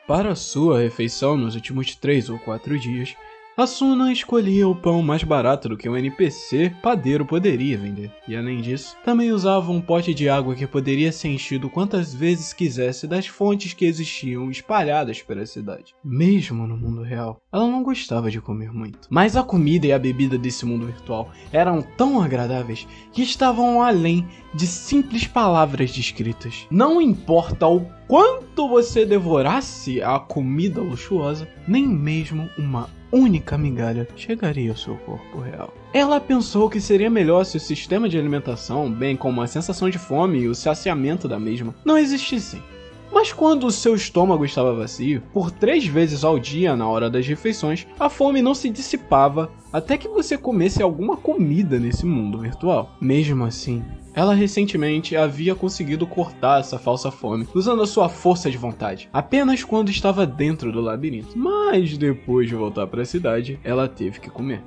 Para sua refeição nos últimos 3 ou 4 dias, Asuna escolhia o pão mais barato do que um NPC padeiro poderia vender. E além disso, também usava um pote de água que poderia ser enchido quantas vezes quisesse das fontes que existiam espalhadas pela cidade. Mesmo no mundo real, ela não gostava de comer muito. Mas a comida e a bebida desse mundo virtual eram tão agradáveis que estavam além de simples palavras descritas. Não importa o quanto você devorasse a comida luxuosa, nem mesmo uma única migalha chegaria ao seu corpo real. Ela pensou que seria melhor se o sistema de alimentação, bem como a sensação de fome e o saciamento da mesma, não existissem. Mas quando o seu estômago estava vazio, por 3 vezes ao dia na hora das refeições, a fome não se dissipava até que você comesse alguma comida nesse mundo virtual. Mesmo assim, ela recentemente havia conseguido cortar essa falsa fome usando a sua força de vontade, apenas quando estava dentro do labirinto. Mas depois de voltar para a cidade, ela teve que comer.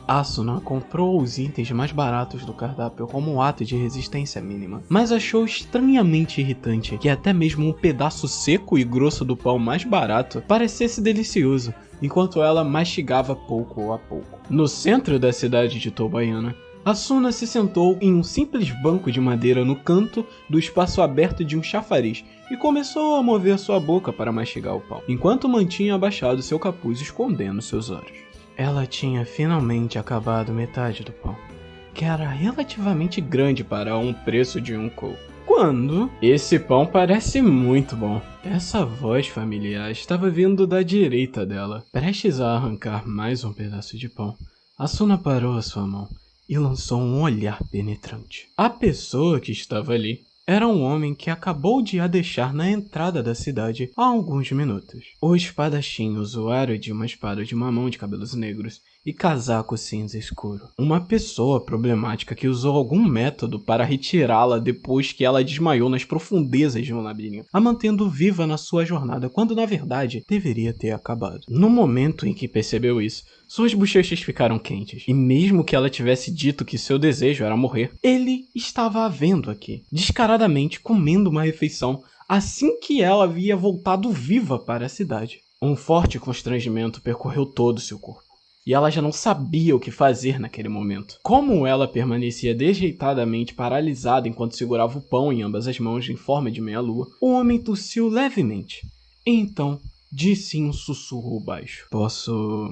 Asuna comprou os itens mais baratos do cardápio como um ato de resistência mínima, mas achou estranhamente irritante que até mesmo um pedaço seco e grosso do pão mais barato parecesse delicioso, enquanto ela mastigava pouco a pouco. No centro da cidade de Tobaiana, Asuna se sentou em um simples banco de madeira no canto do espaço aberto de um chafariz e começou a mover sua boca para mastigar o pão, enquanto mantinha abaixado seu capuz escondendo seus olhos. Ela tinha finalmente acabado metade do pão, que era relativamente grande para um preço de um kou. Quando esse pão parece muito bom. Essa voz familiar estava vindo da direita dela. Prestes a arrancar mais um pedaço de pão, Asuna parou a sua mão e lançou um olhar penetrante. A pessoa que estava ali era um homem que acabou de a deixar na entrada da cidade há alguns minutos. O espadachim, usuário de uma espada de mamão de cabelos negros e casaco cinza escuro. Uma pessoa problemática que usou algum método para retirá-la depois que ela desmaiou nas profundezas de um labirinto, a mantendo viva na sua jornada quando na verdade deveria ter acabado. No momento em que percebeu isso, suas bochechas ficaram quentes, e mesmo que ela tivesse dito que seu desejo era morrer, ele estava a vendo aqui, descaradamente comendo uma refeição assim que ela havia voltado viva para a cidade. Um forte constrangimento percorreu todo seu corpo, e ela já não sabia o que fazer naquele momento. Como ela permanecia dejeitadamente paralisada enquanto segurava o pão em ambas as mãos em forma de meia-lua, o homem tossiu levemente, e então disse em um sussurro baixo: "Posso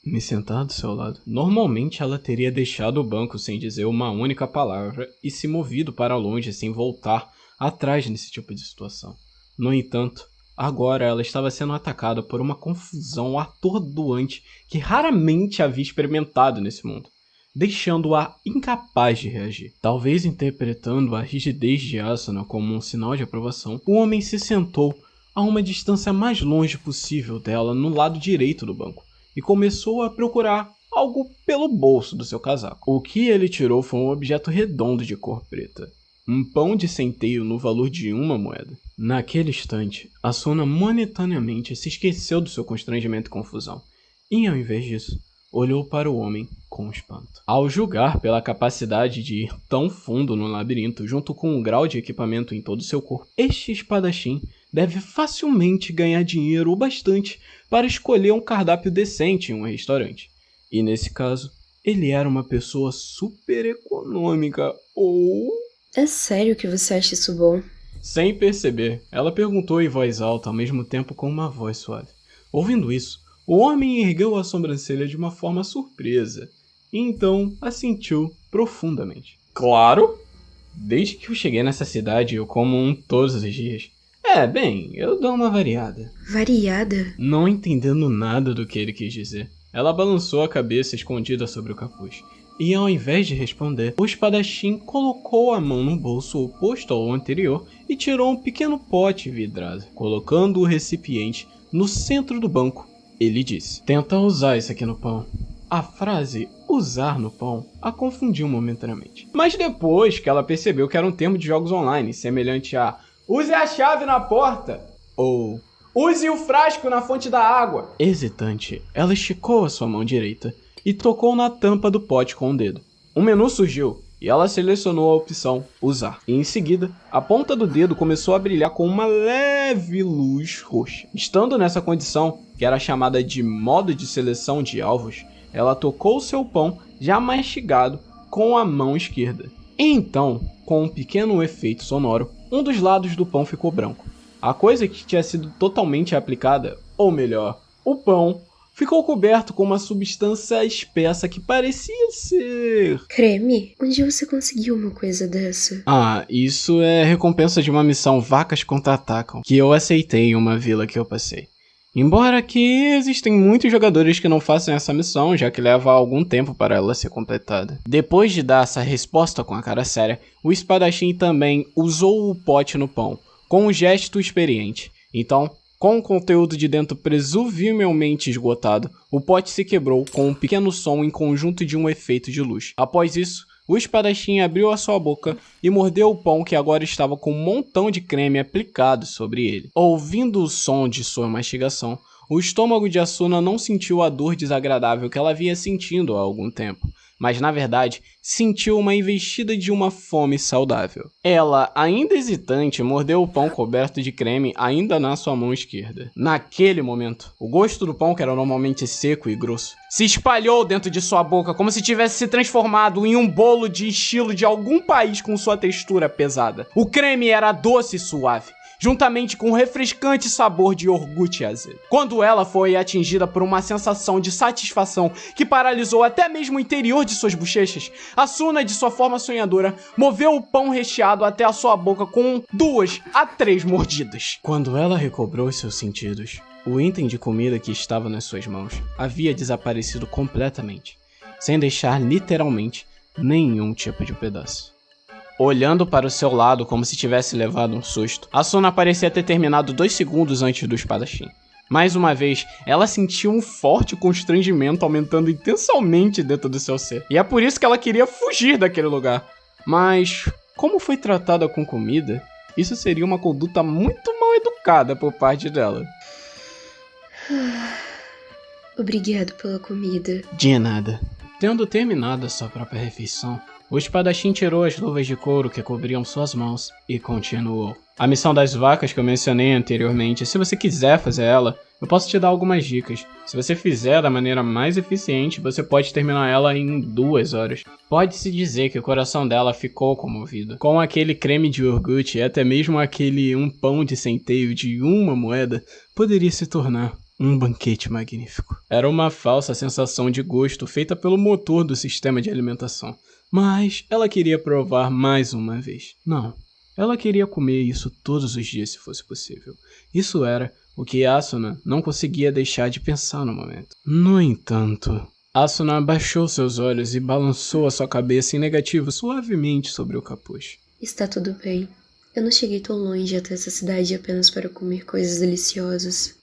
me sentar do seu lado?" Normalmente ela teria deixado o banco sem dizer uma única palavra e se movido para longe sem voltar atrás nesse tipo de situação. No entanto, agora ela estava sendo atacada por uma confusão atordoante que raramente havia experimentado nesse mundo, deixando-a incapaz de reagir. Talvez interpretando a rigidez de Asuna como um sinal de aprovação, o homem se sentou a uma distância mais longe possível dela no lado direito do banco e começou a procurar algo pelo bolso do seu casaco. O que ele tirou foi um objeto redondo de cor preta, um pão de centeio no valor de 1 moeda. Naquele instante, Asuna momentaneamente se esqueceu do seu constrangimento e confusão, e ao invés disso, olhou para o homem com espanto. Ao julgar pela capacidade de ir tão fundo no labirinto, junto com um grau de equipamento em todo o seu corpo, este espadachim deve facilmente ganhar dinheiro o bastante para escolher um cardápio decente em um restaurante. E nesse caso, ele era uma pessoa super econômica, ou... É sério que você acha isso bom? Sem perceber, ela perguntou em voz alta ao mesmo tempo com uma voz suave. Ouvindo isso, o homem ergueu a sobrancelha de uma forma surpresa, e então assentiu profundamente. Claro! Desde que eu cheguei nessa cidade, eu como um todos os dias. Bem, eu dou uma variada. Variada? Não entendendo nada do que ele quis dizer, ela balançou a cabeça escondida sobre o capuz. E ao invés de responder, o espadachim colocou a mão no bolso oposto ao anterior e tirou um pequeno pote vidrado. Colocando o recipiente no centro do banco, ele disse: "Tenta usar isso aqui no pão." A frase "usar no pão" a confundiu momentaneamente. Mas depois que ela percebeu que era um termo de jogos online, semelhante a "use a chave na porta" ou "use o frasco na fonte da água." Hesitante, ela esticou a sua mão direita e tocou na tampa do pote com o dedo. Um menu surgiu, e ela selecionou a opção usar. E em seguida, a ponta do dedo começou a brilhar com uma leve luz roxa. Estando nessa condição, que era chamada de modo de seleção de alvos, ela tocou seu pão já mastigado com a mão esquerda. E então, com um pequeno efeito sonoro, um dos lados do pão ficou branco. A coisa que tinha sido totalmente aplicada, ou melhor, o pão, ficou coberto com uma substância espessa que parecia ser... Creme? Onde você conseguiu uma coisa dessa? Ah, isso é recompensa de uma missão Vacas Contra-Atacam, que eu aceitei em uma vila que eu passei. Embora aqui existem muitos jogadores que não façam essa missão, já que leva algum tempo para ela ser completada. Depois de dar essa resposta com a cara séria, o espadachim também usou o pote no pão, com um gesto experiente. Então, com o conteúdo de dentro presumivelmente esgotado, o pote se quebrou com um pequeno som em conjunto de um efeito de luz. Após isso, o espadachim abriu a sua boca e mordeu o pão que agora estava com um montão de creme aplicado sobre ele. Ouvindo o som de sua mastigação, o estômago de Asuna não sentiu a dor desagradável que ela havia sentindo há algum tempo, mas na verdade sentiu uma investida de uma fome saudável. Ela, ainda hesitante, mordeu o pão coberto de creme ainda na sua mão esquerda. Naquele momento, o gosto do pão, que era normalmente seco e grosso, se espalhou dentro de sua boca como se tivesse se transformado em um bolo de estilo de algum país com sua textura pesada. O creme era doce e suave, juntamente com um refrescante sabor de iogurte azedo. Quando ela foi atingida por uma sensação de satisfação que paralisou até mesmo o interior de suas bochechas, Asuna, de sua forma sonhadora, moveu o pão recheado até a sua boca com 2 a 3 mordidas. Quando ela recobrou seus sentidos, o item de comida que estava nas suas mãos havia desaparecido completamente, sem deixar literalmente nenhum tipo de pedaço. Olhando para o seu lado como se tivesse levado um susto, Asuna parecia ter terminado 2 segundos antes do espadachim. Mais uma vez, ela sentiu um forte constrangimento aumentando intensamente dentro do seu ser. E é por isso que ela queria fugir daquele lugar. Mas, como foi tratada com comida, isso seria uma conduta muito mal educada por parte dela. Obrigado pela comida. De nada. Tendo terminado a sua própria refeição, o espadachim tirou as luvas de couro que cobriam suas mãos e continuou. A missão das vacas que eu mencionei anteriormente, se você quiser fazer ela, eu posso te dar algumas dicas. Se você fizer da maneira mais eficiente, você pode terminar ela em 2 horas. Pode-se dizer que o coração dela ficou comovido. Com aquele creme de iogurte e até mesmo aquele pão de centeio de 1 moeda, poderia se tornar um banquete magnífico. Era uma falsa sensação de gosto feita pelo motor do sistema de alimentação. Mas ela queria provar mais uma vez. Não, ela queria comer isso todos os dias se fosse possível. Isso era o que Asuna não conseguia deixar de pensar no momento. No entanto, Asuna abaixou seus olhos e balançou a sua cabeça em negativo suavemente sobre o capuz. Está tudo bem. Eu não cheguei tão longe até essa cidade apenas para comer coisas deliciosas.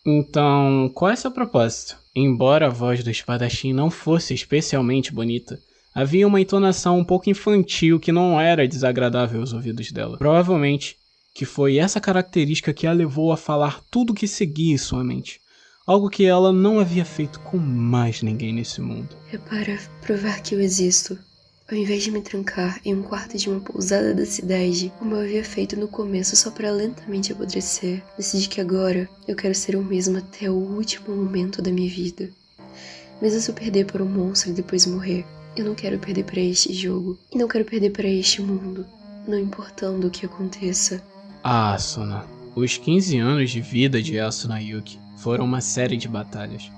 Então, qual é seu propósito? Embora a voz do espadachim não fosse especialmente bonita, havia uma entonação um pouco infantil que não era desagradável aos ouvidos dela. Provavelmente que foi essa característica que a levou a falar tudo o que seguia em sua mente. Algo que ela não havia feito com mais ninguém nesse mundo. É para provar que eu existo. Ao invés de me trancar em um quarto de uma pousada da cidade, como eu havia feito no começo só para lentamente apodrecer, decidi que agora eu quero ser o mesmo até o último momento da minha vida. Mesmo se eu perder por um monstro e depois morrer, eu não quero perder para este jogo. E não quero perder para este mundo, não importando o que aconteça. Asuna. Os 15 anos de vida de Asuna Yuki foram uma série de batalhas.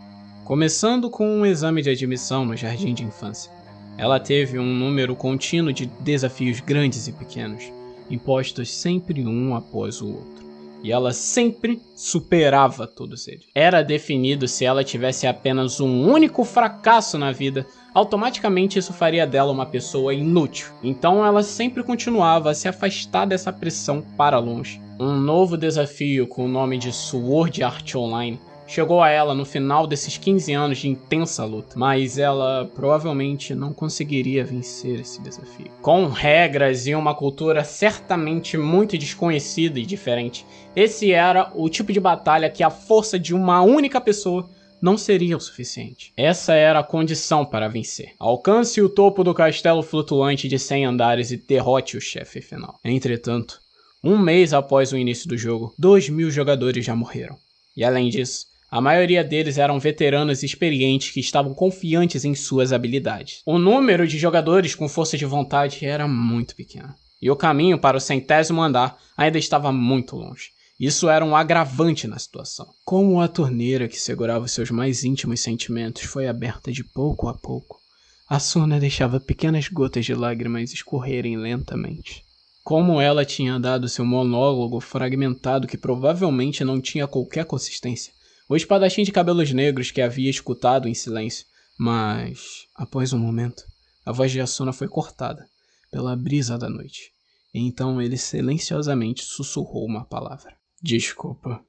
Começando com um exame de admissão no jardim de infância. Ela teve um número contínuo de desafios grandes e pequenos, impostos sempre um após o outro. E ela sempre superava todos eles. Era definido se ela tivesse apenas um único fracasso na vida, automaticamente isso faria dela uma pessoa inútil. Então ela sempre continuava a se afastar dessa pressão para longe. Um novo desafio com o nome de Sword Art Online chegou a ela no final desses 15 anos de intensa luta, mas ela provavelmente não conseguiria vencer esse desafio. Com regras e uma cultura certamente muito desconhecida e diferente, esse era o tipo de batalha que a força de uma única pessoa não seria o suficiente. Essa era a condição para vencer. Alcance o topo do castelo flutuante de 100 andares e derrote o chefe final. Entretanto, um mês após o início do jogo, 2.000 jogadores já morreram. E além disso, a maioria deles eram veteranos experientes que estavam confiantes em suas habilidades. O número de jogadores com força de vontade era muito pequeno. E o caminho para o 100º andar ainda estava muito longe. Isso era um agravante na situação. Como a torneira que segurava os seus mais íntimos sentimentos foi aberta de pouco a pouco, Asuna deixava pequenas gotas de lágrimas escorrerem lentamente. Como ela tinha dado seu monólogo fragmentado que provavelmente não tinha qualquer consistência, o espadachim de cabelos negros que havia escutado em silêncio, mas, após um momento, a voz de Asuna foi cortada pela brisa da noite, e então ele silenciosamente sussurrou uma palavra. Desculpa.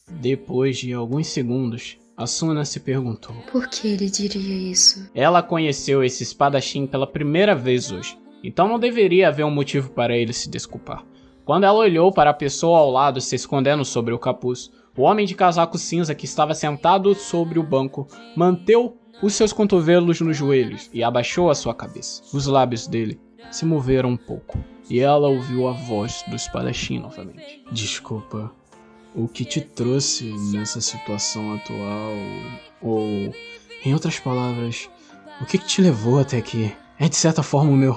Depois de alguns segundos, Asuna se perguntou: por que ele diria isso? Ela conheceu esse espadachim pela primeira vez hoje, então não deveria haver um motivo para ele se desculpar. Quando ela olhou para a pessoa ao lado se escondendo sobre o capuz, o homem de casaco cinza que estava sentado sobre o banco manteve os seus cotovelos nos joelhos e abaixou a sua cabeça. Os lábios dele se moveram um pouco, e ela ouviu a voz do espadachim novamente. Desculpa, o que te trouxe nessa situação atual? Ou, em outras palavras, o que te levou até aqui? É de certa forma o meu...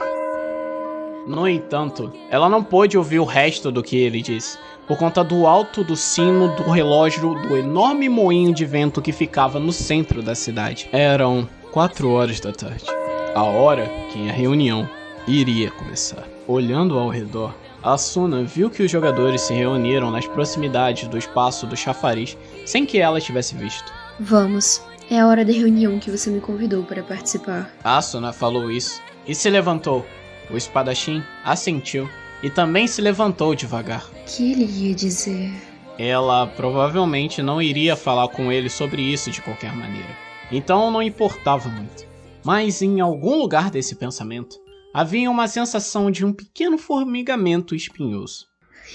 No entanto, ela não pôde ouvir o resto do que ele disse, por conta do alto do sino do relógio do enorme moinho de vento que ficava no centro da cidade. Eram 4 horas da tarde, a hora que a reunião iria começar. Olhando ao redor, Asuna viu que os jogadores se reuniram nas proximidades do espaço do chafariz sem que ela tivesse visto. Vamos, é a hora da reunião que você me convidou para participar. Asuna falou isso e se levantou. O espadachim assentiu e também se levantou devagar. O que ele ia dizer? Ela provavelmente não iria falar com ele sobre isso de qualquer maneira, então não importava muito. Mas em algum lugar desse pensamento, havia uma sensação de um pequeno formigamento espinhoso.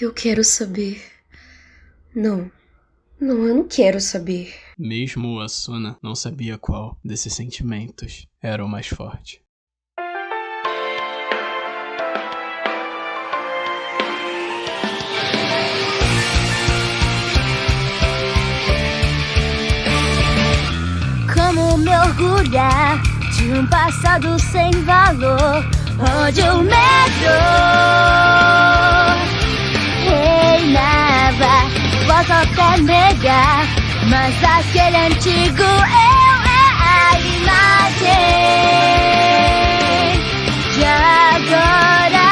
Eu quero saber. Não, eu não quero saber. Mesmo Asuna não sabia qual desses sentimentos era o mais forte. Como me orgulhar de um passado sem valor, onde o medo reinava. Posso até negar, mas aquele antigo eu é a imagem de agora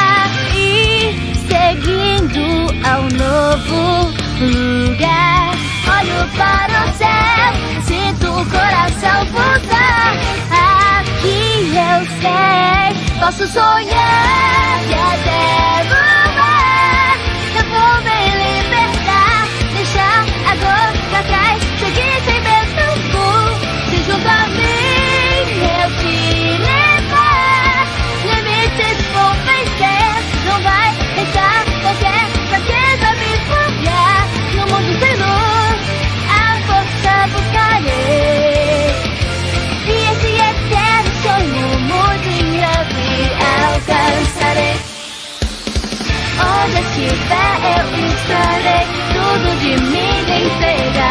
e seguindo ao novo lugar. Olho para o céu, sinto o coração pulsar. Aqui eu sei, posso sonhar e até voar. Eu vou me libertar, deixar a dor pra trás, seguir sem medo. Se junto a mim eu te levar, limites vou vencer. Não vai deixar qualquer fraqueza me folgar. No mundo sem luz, a força buscarei, e esse eterno sonho muito em breve alcançarei. Onde estiver eu estarei, tudo de mim entregarei.